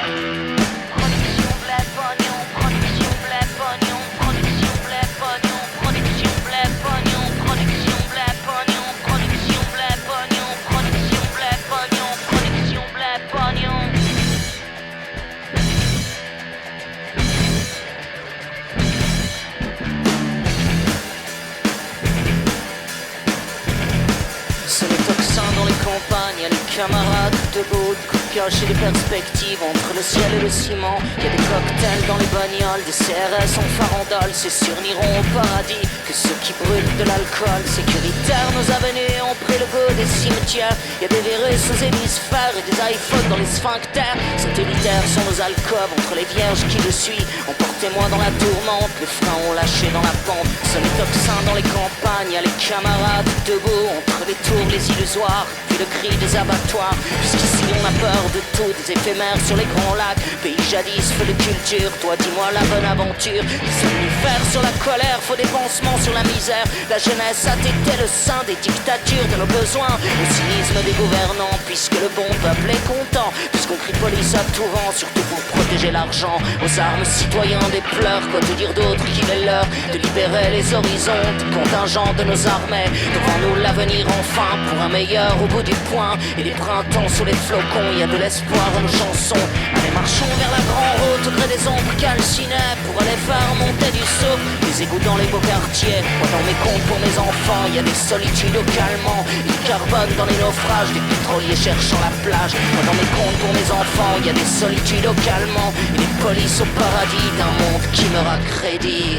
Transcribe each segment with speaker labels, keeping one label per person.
Speaker 1: Production blé pognon, production blé pognon, production blé pognon, production blé pognon, production blé pognon, production blé pognon, production blé pognon, production blé pognon. C'est les toxins dans les campagnes, y'a les camarades debout, de coups de pioche et des perspectives entre le ciel et le ciment. Y'a des cocktails dans les bagnoles, des CRS en farandole. C'est sûr n'iront au paradis que ceux qui brûlent de l'alcool. Sécuritaires, nos avenues ont pris le goût des cimetières. Y'a des virus aux hémisphères et des iPhones dans les sphincters. Satellitaires sont nos alcôves entre les vierges qui le suivent. Emportez-moi dans la tourmente, les freins ont lâché dans la pente. C'est les toxins dans les campagnes, y'a les camarades debout entre les tours, les illusoires, puis le cri des abattoirs. Jusqu'ici on a peur de tout, des éphémères sur les grands lacs. Pays jadis, feu de culture, toi dis-moi la bonne aventure. Des somnifères sur la colère, faux des pansements sur la misère. La jeunesse a tété le sein des dictatures de nos besoins. Le cynisme des gouvernants, puisque le bon peuple est content. Puisqu'on crie police à tout vent, surtout pour protéger l'argent. Aux armes citoyens des pleurs, quoi te dire d'autre qu'il est l'heure de libérer les horizons, contingents de nos armées. Devant nous l'avenir enfin, pour un meilleur au bout du poing. Et les printemps sous les flocons, y a de l'espoir en nos chansons. Allez marchons vers la grande route au gré des ombres calcinées, pour aller faire monter du saut les égouts dans les beaux quartiers. Moi dans mes comptes pour mes enfants, y a des solitudes au calmant. Il carbone dans les naufrages, des pétroliers cherchant la plage. Moi dans mes comptes pour mes enfants, y a des solitudes au calmant. Et des polices au paradis d'un monde qui meurt à crédit.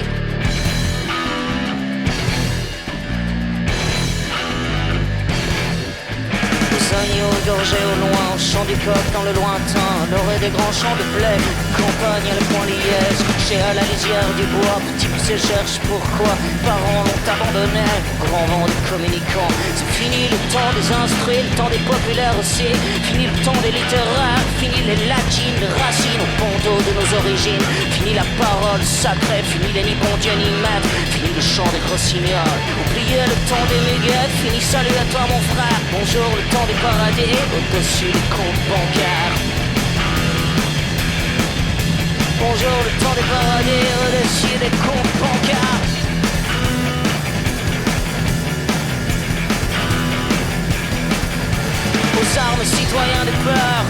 Speaker 1: Agneaux gorgés au loin, au chant du coq dans le lointain, l'orée des grands champs de blé, campagne à le point liesse, couché à la lisière du bois, petit poussé cherche pourquoi, parents l'ont abandonné, grand vent des communicants. C'est fini le temps des instruits, le temps des populaires aussi, fini le temps des littéraires, fini les latines, les racines au pondeau de nos origines, fini la parole sacrée, fini les ni bon Dieu ni maître, fini le chant des rossignols, oubliez le temps des muguettes, fini salut à toi mon frère, bonjour le temps des paradis au-dessus des comptes bancaires. Bonjour le temps des paradis au-dessus des comptes bancaires. Aux armes citoyens de peur,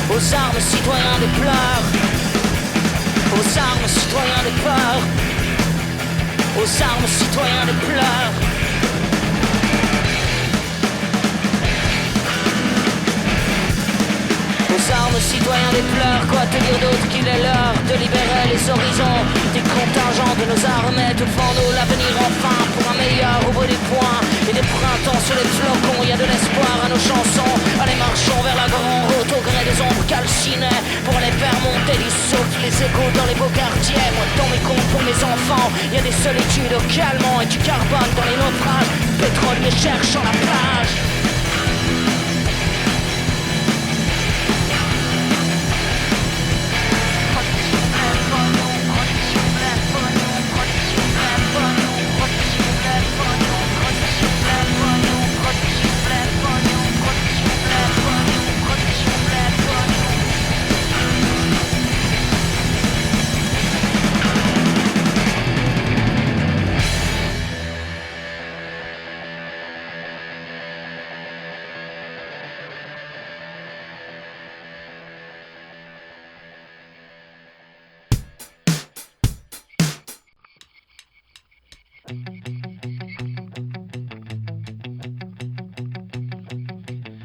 Speaker 1: aux armes citoyens de pleurs, aux armes citoyens de peur, aux armes citoyens de pleurs. Aux armes citoyens des pleurs, quoi te dire d'autre qu'il est l'heure de libérer les horizons des contingents de nos armées, devant nous l'avenir enfin pour un meilleur au bout du poing. Et des printemps sur les flocons, y a de l'espoir à nos chansons. Allez marchons vers la grande route au gré des ombres calcinées, pour aller faire monter du souffle les égouts dans les beaux quartiers. Moi dans mes comptes pour mes enfants, y a des solitudes au calmant et du carbone dans les naufrages, pétrolier cherchant la plage.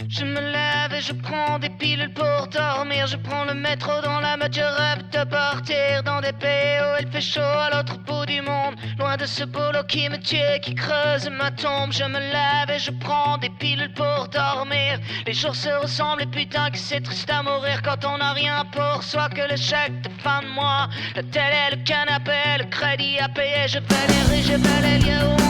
Speaker 1: Je me lève et je prends des pilules pour dormir. Je prends le métro dans la mode, je rêve de partir dans des pays où il fait chaud à l'autre bout du monde. Loin de ce boulot qui me tue, qui creuse ma tombe. Je me lève et je prends des pilules pour dormir. Les jours se ressemblent et putain que c'est triste à mourir quand on n'a rien pour soi que le chèque de fin de mois. La télé, le canapé, le crédit à payer. Je vais les rues, je vais les lieux où